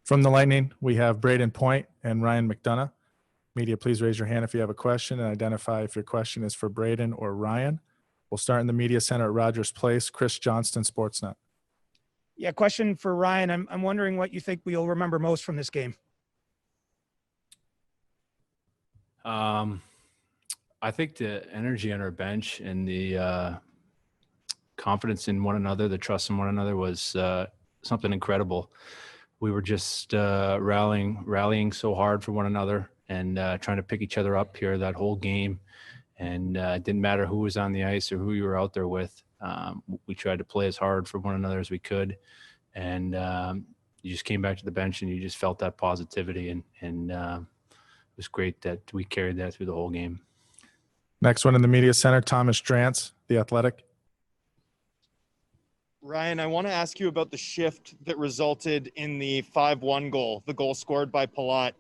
From the Lightning, we have Brayden Point and Ryan McDonagh. Media, please raise your hand if you have a question and identify if your question is for Brayden or Ryan. We'll start in the media center at Rogers Place. Chris Johnston, Sportsnet. Yeah, question for Ryan. I'm wondering what you think we'll remember most from this game. I think the energy on our bench and the confidence in one another, the trust in one another was something incredible. We were just rallying so hard for one another and trying to pick each other up here that whole game. And it didn't matter who was on the ice or who you were out there with. We tried to play as hard for one another as we could. And you just came back to the bench and you just felt that positivity. And it was great that we carried that through the whole game. Next one in the media center, Thomas Drance, The Athletic. Ryan, I want to ask you about the shift that resulted in the 5-1 goal, the goal scored by Palat.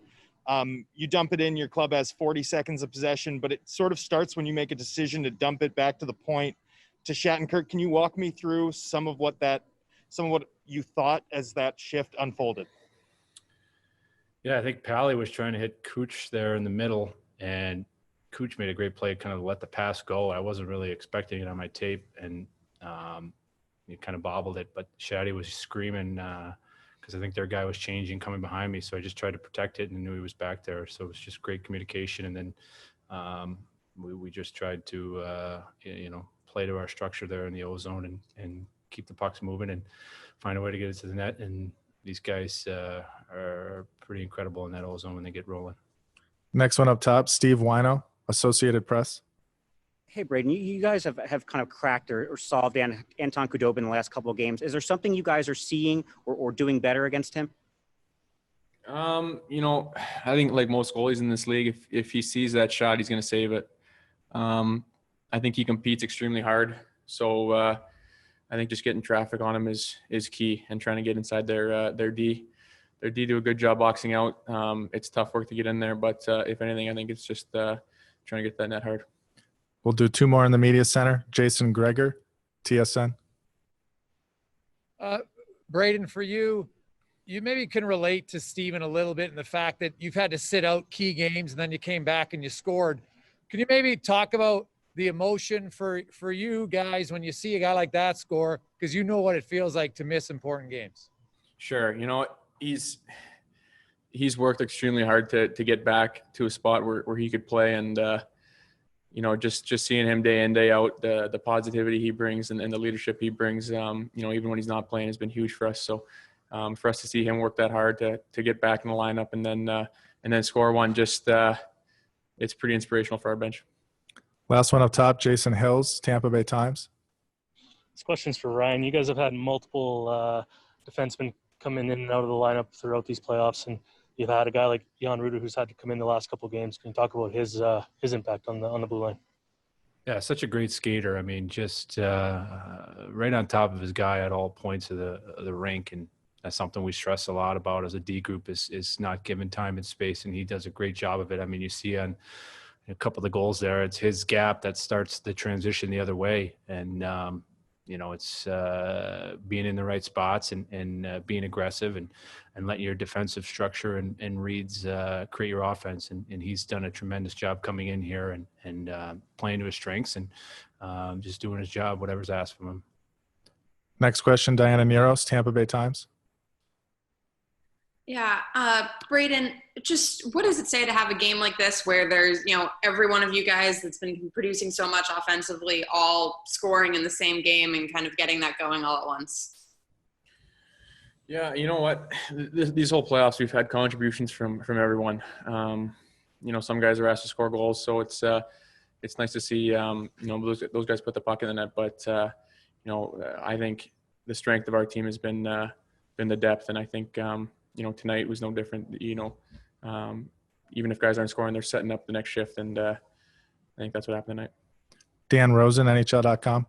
You dump it in, your club has 40 seconds of possession, but it sort of starts when you make a decision to dump it back to the point to Shattenkirk. Can you walk me through some of what you thought as that shift unfolded? Yeah, I think Pally was trying to hit Cooch there in the middle, and Cooch made a great play, kind of let the pass go. I wasn't really expecting it on my tape, and he kind of bobbled it, but Shatty was screaming because I think their guy was changing, coming behind me. So I just tried to protect it and knew he was back there. So it was just great communication. And then we just tried to, play to our structure there in the O zone and keep the pucks moving and find a way to get it to the net. And these guys are pretty incredible in that O zone when they get rolling. Next one up top, Steve Wino, Associated Press. Hey, Brayden, you guys have kind of cracked or solved Anton Khudobin in the last couple of games. Is there something you guys are seeing or doing better against him? I think like most goalies in this league, if he sees that shot, he's going to save it. I think he competes extremely hard. So I think just getting traffic on him is key and trying to get inside their D. Their D do a good job boxing out. It's tough work to get in there, but if anything, I think it's just trying to get that net hard. We'll do two more in the media center. Jason Greger, TSN. Brayden, for you maybe can relate to Steven a little bit in the fact that you've had to sit out key games and then you came back and you scored. Can you maybe talk about the emotion for you guys when you see a guy like that score, because you know what it feels like to miss important games? Sure. He's worked extremely hard to get back to a spot where he could play, and just seeing him day in, day out, the positivity he brings and the leadership he brings, even when he's not playing, has been huge for us. So for us to see him work that hard to get back in the lineup and then score one, it's pretty inspirational for our bench. Last one up top, Jason Hills, Tampa Bay Times. This question's for Ryan. You guys have had multiple defensemen coming in and out of the lineup throughout these playoffs, and you've had a guy like Jan Ruder who's had to come in the last couple of games. Can you talk about his impact on the blue line? Yeah, such a great skater. I mean, just right on top of his guy at all points of the rink, and that's something we stress a lot about as a D group is not given time and space, and he does a great job of it. I mean, you see on a couple of the goals there, it's his gap that starts the transition the other way, and it's being in the right spots and being aggressive and letting your defensive structure and reads create your offense. And he's done a tremendous job coming in here and playing to his strengths and just doing his job, whatever's asked from him. Next question, Diana Neros, Tampa Bay Times. Yeah. Brayden, just what does it say to have a game like this where there's, every one of you guys that's been producing so much offensively, all scoring in the same game and kind of getting that going all at once? Yeah, you know what? These whole playoffs, we've had contributions from everyone. Some guys are asked to score goals, so it's nice to see those guys put the puck in the net. But I think the strength of our team has been the depth, and I think tonight was no different. Even if guys aren't scoring, they're setting up the next shift, and I think that's what happened tonight. Dan Rosen, NHL.com.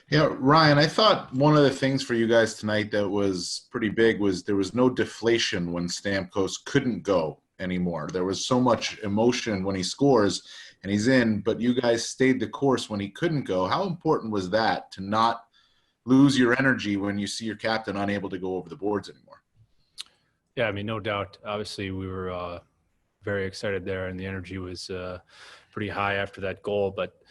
Yeah, Ryan, I thought one of the things for you guys tonight that was pretty big was there was no deflation when Stamkos couldn't go anymore. There was so much emotion when he scores and he's in, but you guys stayed the course when he couldn't go. How important was that to not lose your energy when you see your captain unable to go over the boards anymore? Yeah, I mean, no doubt. Obviously, we were very excited there, and the energy was pretty high after that goal. But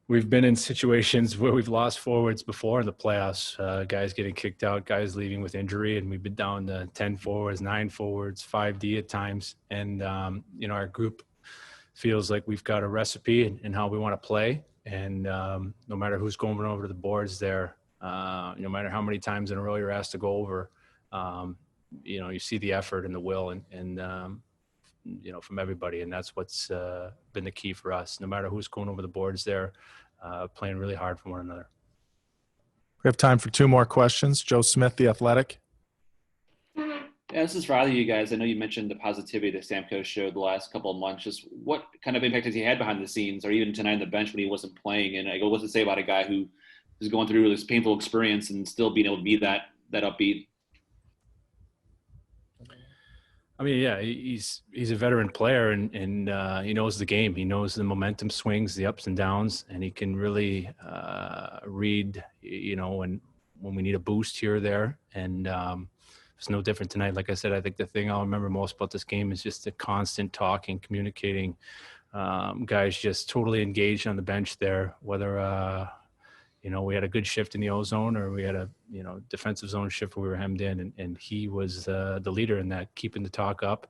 we've been in situations where we've lost forwards before in the playoffs, guys getting kicked out, guys leaving with injury, and we've been down to 10 forwards, 9 forwards, 5D at times. And, our group feels like we've got a recipe in how we want to play. And no matter who's going over to the boards there, no matter how many times in a row you're asked to go over, you see the effort and the will and from everybody. And that's what's been the key for us. No matter who's going over the boards there, playing really hard for one another. We have time for 2 more questions. Joe Smith, The Athletic. Yeah, this is for either of you guys. I know you mentioned the positivity that Stamkos showed the last couple of months. Just what kind of impact has he had behind the scenes, or even tonight on the bench when he wasn't playing? And what's it say about a guy who is going through this painful experience and still being able to be that upbeat? I mean, yeah, he's a veteran player and he knows the game. He knows the momentum swings, the ups and downs, and he can really read, when we need a boost here or there. And it's no different tonight. Like I said, I think the thing I'll remember most about this game is just the constant talking, communicating. Guys just totally engaged on the bench there, whether we had a good shift in the O zone or we had a defensive zone shift where we were hemmed in, and he was the leader in that, keeping the talk up.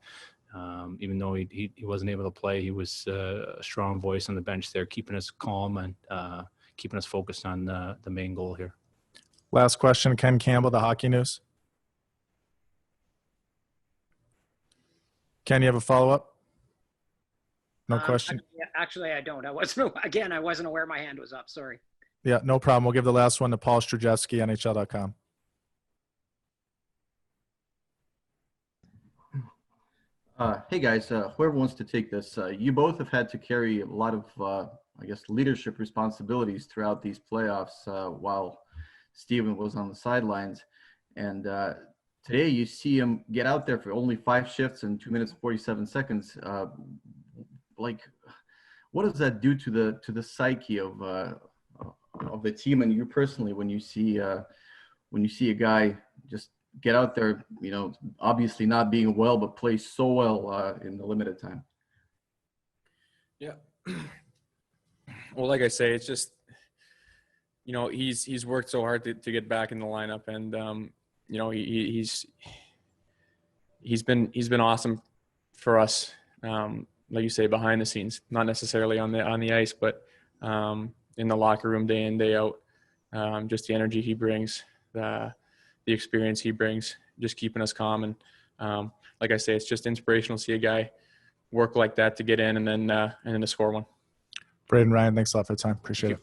Even though he wasn't able to play, he was a strong voice on the bench there, keeping us calm and keeping us focused on the main goal here. Last question, Ken Campbell, The Hockey News. Ken, you have a follow-up? No question? Actually, I don't. I wasn't aware my hand was up. Sorry. Yeah, no problem. We'll give the last one to Paul Strujewski, NHL.com. Hey guys, whoever wants to take this, you both have had to carry a lot of, leadership responsibilities throughout these playoffs while Steven was on the sidelines. And today you see him get out there for only 5 shifts and 2 minutes and 47 seconds. What does that do to the psyche of the team and you personally when you see a guy just get out there, obviously not being well, but play so well in the limited time? Yeah. Well, like I say, it's just, he's worked so hard to get back in the lineup, and he's been awesome for us. Like you say, behind the scenes, not necessarily on the ice, but in the locker room day in, day out. Just the energy he brings, the experience he brings, just keeping us calm. And like I say, it's just inspirational to see a guy work like that to get in and then to score one. Brayden, Ryan, thanks a lot for the time. Appreciate it.